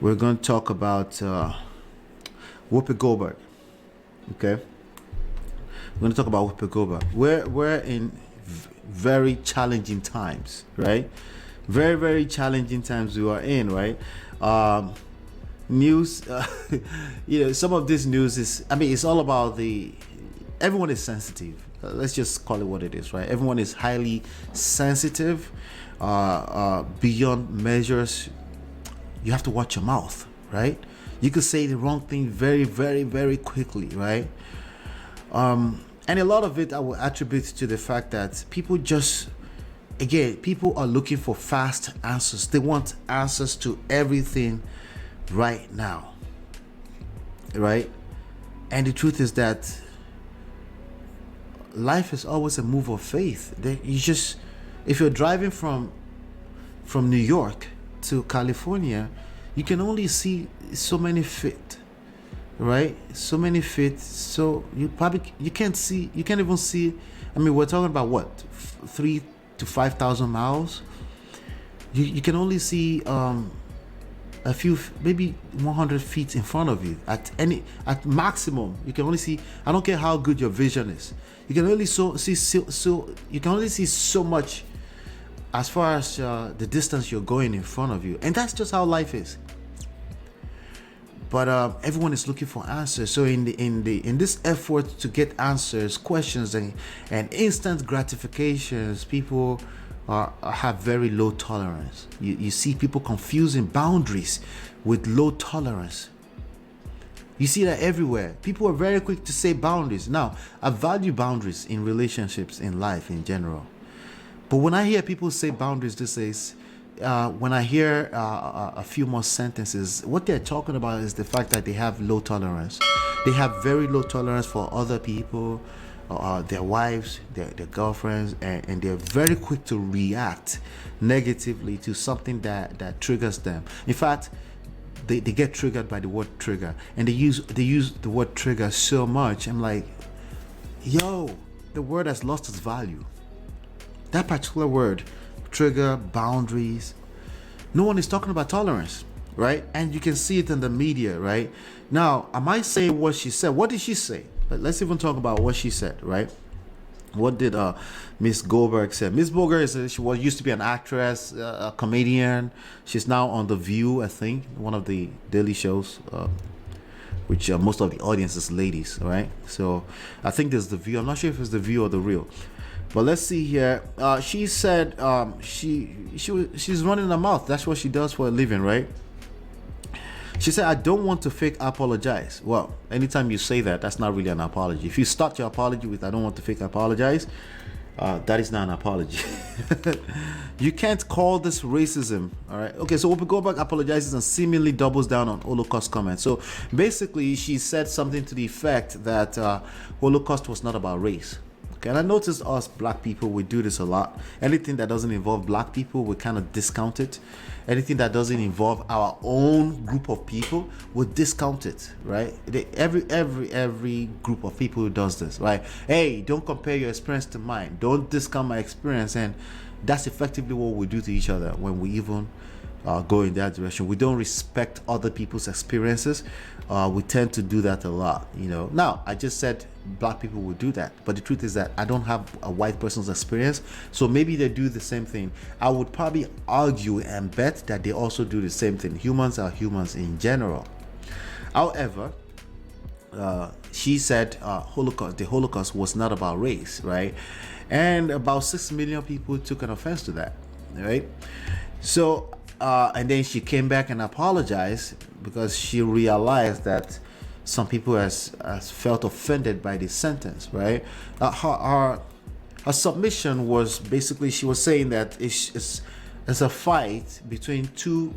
We're going to talk about Whoopi Goldberg. Okay, we're going to talk about Whoopi Goldberg. We're in very challenging times, right? Very challenging times we are in, right? Um, News, some of this news is. I mean, it's all about the. Everyone is sensitive. Let's just call it what it is, right? Everyone is highly sensitive, beyond measures. You have to watch your mouth, right? You could say the wrong thing very quickly, right? And a lot of it I will attribute to the fact that people are looking for fast answers. They want answers to everything right now, right? And the truth is that life is always a move of faith. If you're driving from New York to California, you can only see so many feet, right? So many feet. So you can't even see. I mean, we're talking about what, 3 to 5,000 miles. You can only see a few, maybe 100 feet in front of you at maximum. You can only see. I don't care how good your vision is. You can only you can only see so much as far as the distance you're going in front of you, and that's just how life is. But everyone is looking for answers. So in this effort to get answers, questions, and instant gratifications, people have very low tolerance. You see people confusing boundaries with low tolerance. You see that everywhere. People are very quick to say boundaries. Now, I value boundaries in relationships, in life in general. But when I hear people say boundaries these days, when I hear a few more sentences, what they're talking about is the fact that they have low tolerance. They have very low tolerance for other people, their wives, their girlfriends, and they're very quick to react negatively to something that triggers them. In fact, they get triggered by the word trigger, and they use the word trigger so much. I'm like, yo, the word has lost its value. That particular word, trigger, boundaries. No one is talking about tolerance, right? And you can see it in the media, right? Now, am I saying what she said? What did she say? But let's even talk about what she said, right? What did Miss Goldberg say? Miss Goldberg used to be an actress, a comedian. She's now on The View, I think, one of the daily shows, which most of the audience is ladies, right? So I think there's The View. I'm not sure if it's The View or The Real. But let's see here. She said she's running her mouth. That's what she does for a living, right? She said, I don't want to fake apologize. Well, anytime you say that, that's not really an apology. If you start your apology with, I don't want to fake apologize, that is not an apology. You can't call this racism, all right? Okay, so Whoopi Goldberg apologizes and seemingly doubles down on Holocaust comments. So basically, she said something to the effect that Holocaust was not about race. Okay, and I noticed us black people, we do this a lot. Anything that doesn't involve black people, we kind of discount it. Anything that doesn't involve our own group of people, we discount it, right? Every group of people who does this, right? Hey, don't compare your experience to mine. Don't discount my experience. And that's effectively what we do to each other when we even go in that direction. We don't respect other people's experiences. We tend to do that a lot, Now, I just said black people would do that, but the truth is that I don't have a white person's experience, so maybe they do the same thing. I would probably argue and bet that they also do the same thing. Humans are humans in general. However, she said the Holocaust was not about race, right? And about 6 million people took an offense to that, right? So and then she came back and apologized because she realized that some people has felt offended by this sentence, right? Her submission was basically, she was saying that it's a fight between two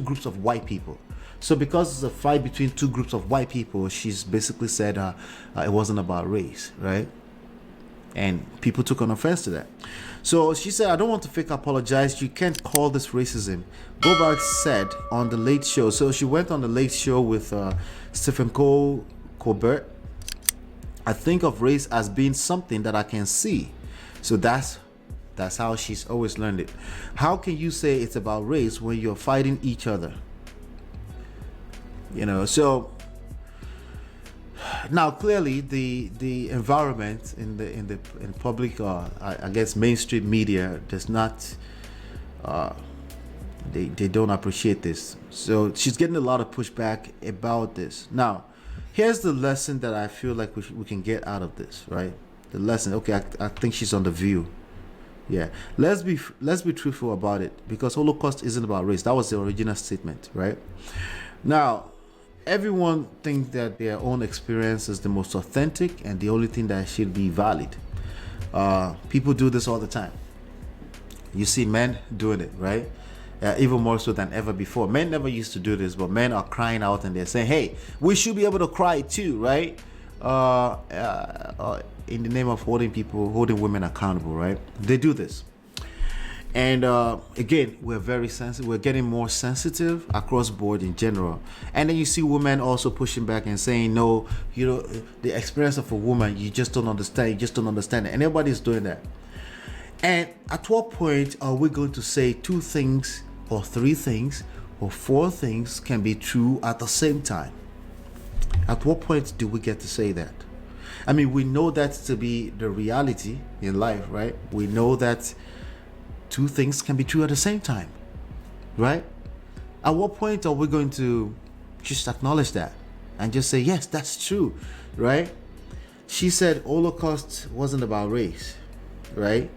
groups of white people. So because it's a fight between two groups of white people, she's basically said it wasn't about race, right? And people took an offense to that. So she said, I don't want to fake apologize. You can't call this racism. Goldberg said on the Late Show. So she went on the Late Show with Stephen Colbert. I think of race as being something that I can see. So that's how she's always learned it. How can you say it's about race when you're fighting each other? So now clearly the environment in public, I guess mainstream media does not, they don't appreciate this. So she's getting a lot of pushback about this. Now, here's the lesson that I feel like we can get out of this, right? The lesson. Okay, I think she's on The View. Yeah, let's be truthful about it, because Holocaust isn't about race. That was the original statement, right? Now, everyone thinks that their own experience is the most authentic and the only thing that should be valid. People do this all the time. You see men doing it, right? Even more so than ever before. Men never used to do this, but men are crying out and they're saying, "Hey, we should be able to cry too, right?" In the name of holding women accountable, right? They do this, and again, we're very sensitive. We're getting more sensitive across board in general. And then you see women also pushing back and saying, "No, the experience of a woman, you just don't understand. You just don't understand it." And everybody's doing that. And at what point are we going to say two things or three things or four things can be true at the same time? At what point do we get to say that? I mean, we know that to be the reality in life, right? We know that two things can be true at the same time, right? At what point are we going to just acknowledge that and just say, yes, that's true, right? She said Holocaust wasn't about race, right?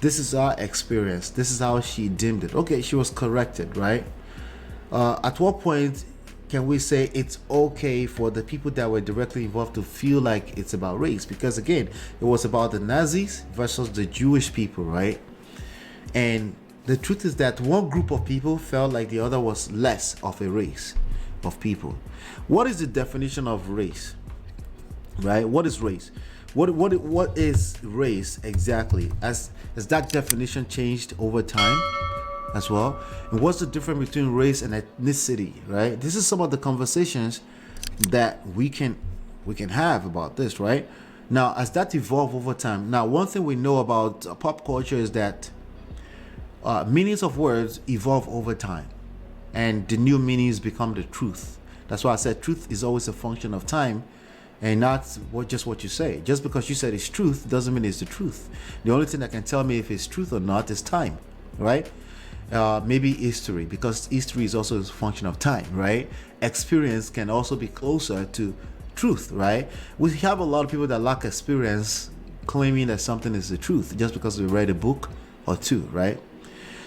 This is our experience. This is how she deemed it. Okay, she was corrected, right? At what point can we say it's okay for the people that were directly involved to feel like it's about race? Because again, it was about the Nazis versus the Jewish people, right? And the truth is that one group of people felt like the other was less of a race of people. What is the definition of race, right? What is race? What is race exactly? Has that definition changed over time as well? And what's the difference between race and ethnicity, right? This is some of the conversations that we can have about this, right? Now, as that evolve over time. Now, one thing we know about pop culture is that meanings of words evolve over time, and the new meanings become the truth. That's why I said truth is always a function of time, and not just what you say. Just because you said it's truth doesn't mean it's the truth. The only thing that can tell me if it's truth or not is time, right? Maybe history, because history is also a function of time, right? Experience can also be closer to truth, right? We have a lot of people that lack experience claiming that something is the truth just because we read a book or two, right?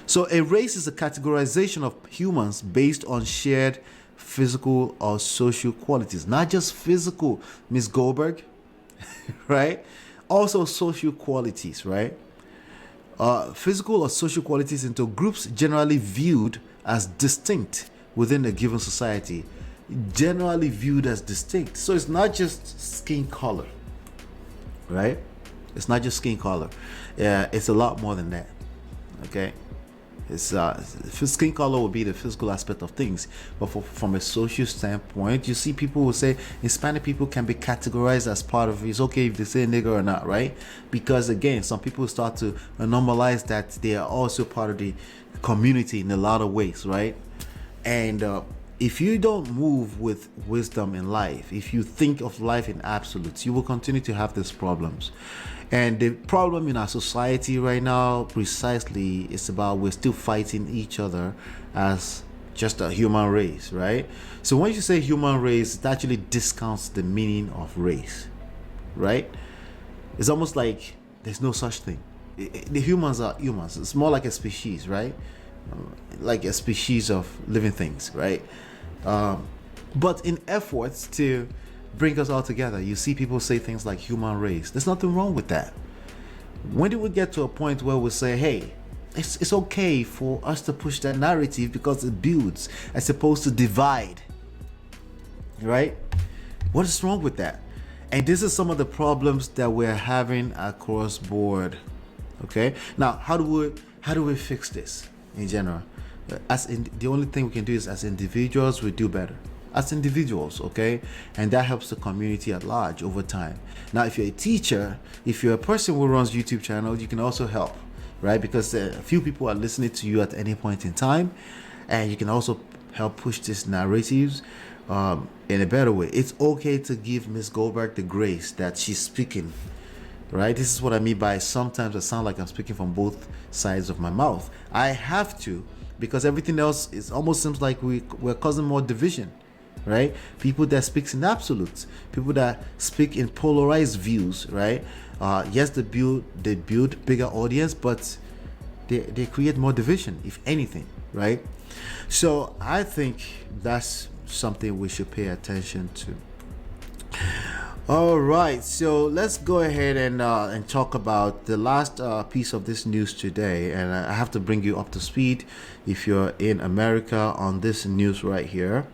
So a race is a categorization of humans based on shared physical or social qualities. Not just physical, Miss Goldberg, right? Also social qualities, right? Physical or social qualities into groups generally viewed as distinct within a given society. Generally viewed as distinct. So it's not just skin color, right? It's not just skin color. It's a lot more than that, okay? It's skin color will be the physical aspect of things, but from a social standpoint, you see people will say Hispanic people can be categorized as part of it. It's okay if they say nigger or not, right? Because again, some people start to normalize that they are also part of the community in a lot of ways, right? And if you don't move with wisdom in life, if you think of life in absolutes, you will continue to have these problems. And the problem in our society right now precisely is about we're still fighting each other as just a human race, right? So when you say human race, it actually discounts the meaning of race, right? It's almost like there's no such thing. The humans are humans. It's more like a species, right? Like a species of living things, right? But in efforts to bring us all together, you see people say things like human race. There's nothing wrong with that. When do we get to a point where we say, hey, it's okay for us to push that narrative because it builds as opposed to divide, right? What is wrong with that? And this is some of the problems that we're having across board. Okay, now how do we fix this in general? The only thing we can do is, as individuals, we do better as individuals, okay? And that helps the community at large over time. Now, if you're a teacher, if you're a person who runs YouTube channels, you can also help, right? Because a few people are listening to you at any point in time, and you can also help push these narratives in a better way. It's okay to give Miss Goldberg the grace that she's speaking, right? This is what I mean by sometimes I sound like I'm speaking from both sides of my mouth. I have to, because everything else is almost seems like we're causing more division, right? People that speaks in absolutes, people that speak in polarized views, right? Yes, they build bigger audience, but they create more division, if anything, right? So I think that's something we should pay attention to. All right, so let's go ahead and talk about the last piece of this news today, and I have to bring you up to speed if you're in America on this news right here.